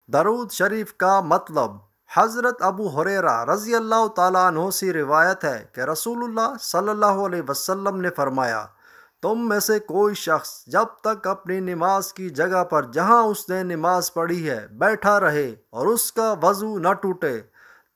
درود شریف کا مطلب۔ حضرت ابو ہریرہ رضی اللہ تعالیٰ عنہ سے روایت ہے کہ رسول اللہ صلی اللہ علیہ وسلم نے فرمایا، تم میں سے کوئی شخص جب تک اپنی نماز کی جگہ پر جہاں اس نے نماز پڑھی ہے بیٹھا رہے اور اس کا وضو نہ ٹوٹے،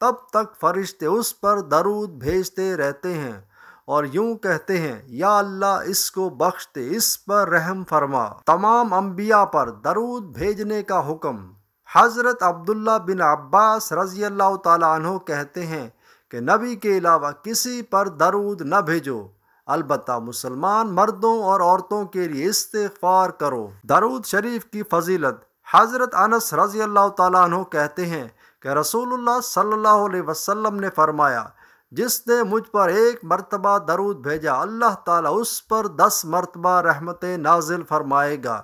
تب تک فرشتے اس پر درود بھیجتے رہتے ہیں اور یوں کہتے ہیں، یا اللہ اس کو بخش دے، اس پر رحم فرما۔ تمام انبیاء پر درود بھیجنے کا حکم۔ حضرت عبداللہ بن عباس رضی اللہ تعالیٰ عنہ کہتے ہیں کہ نبی کے علاوہ کسی پر درود نہ بھیجو، البتہ مسلمان مردوں اور عورتوں کے لیے استغفار کرو۔ درود شریف کی فضیلت۔ حضرت انس رضی اللہ تعالیٰ عنہ کہتے ہیں کہ رسول اللہ صلی اللہ علیہ وسلم نے فرمایا، جس نے مجھ پر ایک مرتبہ درود بھیجا اللہ تعالیٰ اس پر 10 مرتبہ رحمتیں نازل فرمائے گا،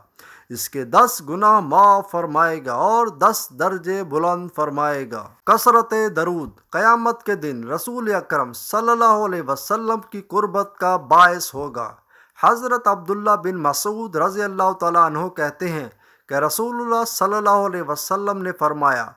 اس کے 10 گناہ معاف فرمائے گا اور 10 درجے بلند فرمائے گا۔ کثرت درود قیامت کے دن رسول اکرم صلی اللہ علیہ وسلم کی قربت کا باعث ہوگا۔ حضرت عبداللہ بن مسعود رضی اللہ تعالیٰ عنہ کہتے ہیں کہ رسول اللہ صلی اللہ علیہ وسلم نے فرمایا،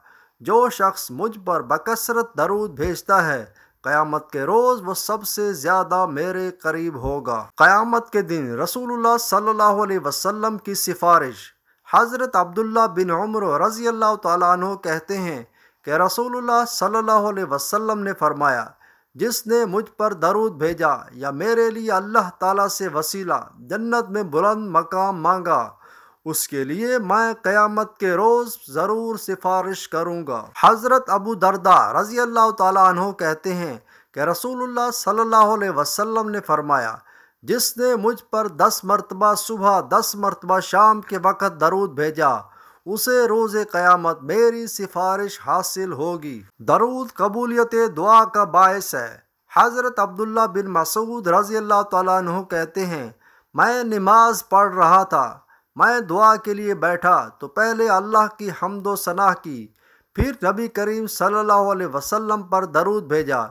جو شخص مجھ پر بکثرت درود بھیجتا ہے قیامت کے روز وہ سب سے زیادہ میرے قریب ہوگا۔ قیامت کے دن رسول اللہ صلی اللہ علیہ وسلم کی سفارش۔ حضرت عبداللہ بن عمر رضی اللہ تعالیٰ عنہ کہتے ہیں کہ رسول اللہ صلی اللہ علیہ وسلم نے فرمایا، جس نے مجھ پر درود بھیجا یا میرے لیے اللہ تعالیٰ سے وسیلہ جنت میں بلند مقام مانگا، اس کے لیے میں قیامت کے روز ضرور سفارش کروں گا۔ حضرت ابو درداء رضی اللہ تعالیٰ عنہ کہتے ہیں کہ رسول اللہ صلی اللہ علیہ وسلم نے فرمایا، جس نے مجھ پر 10 مرتبہ صبح 10 مرتبہ شام کے وقت درود بھیجا اسے روز قیامت میری سفارش حاصل ہوگی۔ درود قبولیت دعا کا باعث ہے۔ حضرت عبداللہ بن مسعود رضی اللہ تعالیٰ عنہ کہتے ہیں، میں نماز پڑھ رہا تھا، میں دعا کے لیے بیٹھا تو پہلے اللہ کی حمد و ثنا کی، پھر نبی کریم صلی اللہ علیہ وسلم پر درود بھیجا،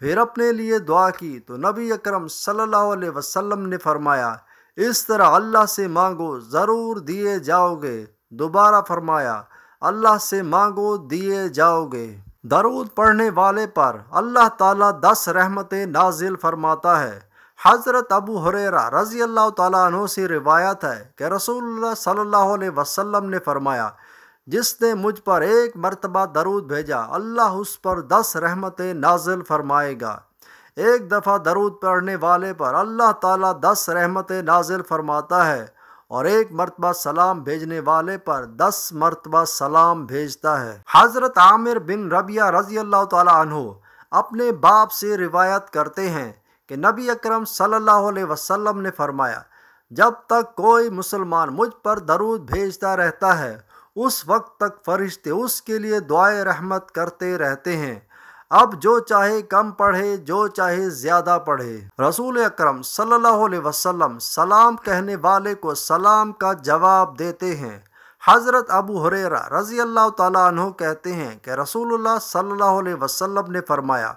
پھر اپنے لیے دعا کی تو نبی اکرم صلی اللہ علیہ وسلم نے فرمایا، اس طرح اللہ سے مانگو ضرور دیے جاؤ گے۔ دوبارہ فرمایا، اللہ سے مانگو دیے جاؤ گے۔ درود پڑھنے والے پر اللہ تعالیٰ 10 رحمتیں نازل فرماتا ہے۔ حضرت ابو ہریرہ رضی اللہ تعالیٰ عنہ سے روایت ہے کہ رسول اللہ صلی اللہ علیہ وسلم نے فرمایا، جس نے مجھ پر ایک مرتبہ درود بھیجا اللہ اس پر 10 رحمتیں نازل فرمائے گا۔ ایک دفعہ درود پڑھنے والے پر اللہ تعالیٰ 10 رحمتیں نازل فرماتا ہے اور ایک مرتبہ سلام بھیجنے والے پر 10 مرتبہ سلام بھیجتا ہے۔ حضرت عامر بن ربیعہ رضی اللہ تعالیٰ عنہ اپنے باپ سے روایت کرتے ہیں کہ نبی اکرم صلی اللہ علیہ وسلم نے فرمایا، جب تک کوئی مسلمان مجھ پر درود بھیجتا رہتا ہے اس وقت تک فرشتے اس کے لیے دعائے رحمت کرتے رہتے ہیں، اب جو چاہے کم پڑھے جو چاہے زیادہ پڑھے۔ رسول اکرم صلی اللہ علیہ وسلم سلام کہنے والے کو سلام کا جواب دیتے ہیں۔ حضرت ابو ہریرہ رضی اللہ تعالیٰ عنہ کہتے ہیں کہ رسول اللہ صلی اللہ علیہ وسلم نے فرمایا،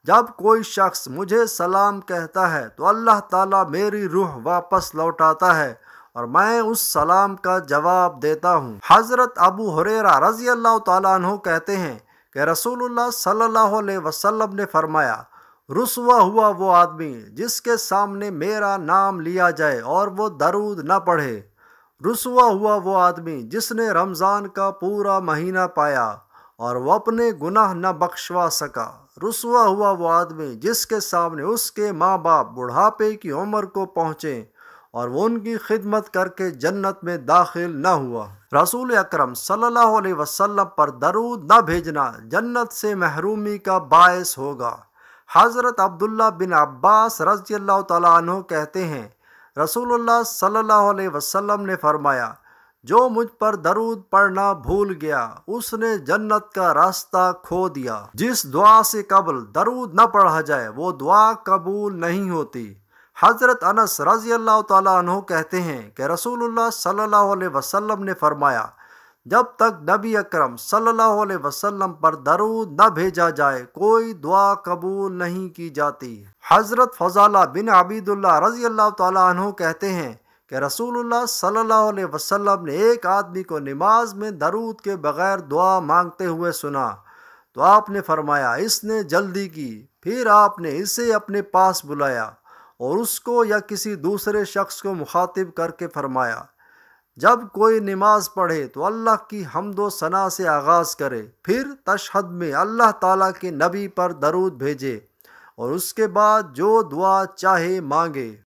جب کوئی شخص مجھے سلام کہتا ہے تو اللہ تعالیٰ میری روح واپس لوٹاتا ہے اور میں اس سلام کا جواب دیتا ہوں۔ حضرت ابو ہریرہ رضی اللہ تعالیٰ عنہ کہتے ہیں کہ رسول اللہ صلی اللہ علیہ وسلم نے فرمایا، رسوا ہوا وہ آدمی جس کے سامنے میرا نام لیا جائے اور وہ درود نہ پڑھے، رسوا ہوا وہ آدمی جس نے رمضان کا پورا مہینہ پایا اور وہ اپنے گناہ نہ بخشوا سکا، رسوا ہوا وہ آدمی جس کے سامنے اس کے ماں باپ بڑھاپے کی عمر کو پہنچے اور وہ ان کی خدمت کر کے جنت میں داخل نہ ہوا۔ رسول اکرم صلی اللہ علیہ وسلم پر درود نہ بھیجنا جنت سے محرومی کا باعث ہوگا۔ حضرت عبداللہ بن عباس رضی اللہ تعالیٰ عنہ کہتے ہیں، رسول اللہ صلی اللہ علیہ وسلم نے فرمایا، جو مجھ پر درود پڑھنا بھول گیا اس نے جنت کا راستہ کھو دیا۔ جس دعا سے قبل درود نہ پڑھا جائے وہ دعا قبول نہیں ہوتی۔ حضرت انس رضی اللہ تعالیٰ عنہ کہتے ہیں کہ رسول اللہ صلی اللہ علیہ وسلم نے فرمایا، جب تک نبی اکرم صلی اللہ علیہ وسلم پر درود نہ بھیجا جائے کوئی دعا قبول نہیں کی جاتی۔ حضرت فضالہ بن عبید اللہ رضی اللہ تعالیٰ عنہ کہتے ہیں کہ رسول اللہ صلی اللہ علیہ وسلم نے ایک آدمی کو نماز میں درود کے بغیر دعا مانگتے ہوئے سنا تو آپ نے فرمایا اس نے جلدی کی۔ پھر آپ نے اسے اپنے پاس بلایا اور اس کو یا کسی دوسرے شخص کو مخاطب کر کے فرمایا جب کوئی نماز پڑھے تو اللہ کی حمد و ثنا سے آغاز کرے، پھر تشہد میں اللہ تعالیٰ کے نبی پر درود بھیجے اور اس کے بعد جو دعا چاہے مانگے۔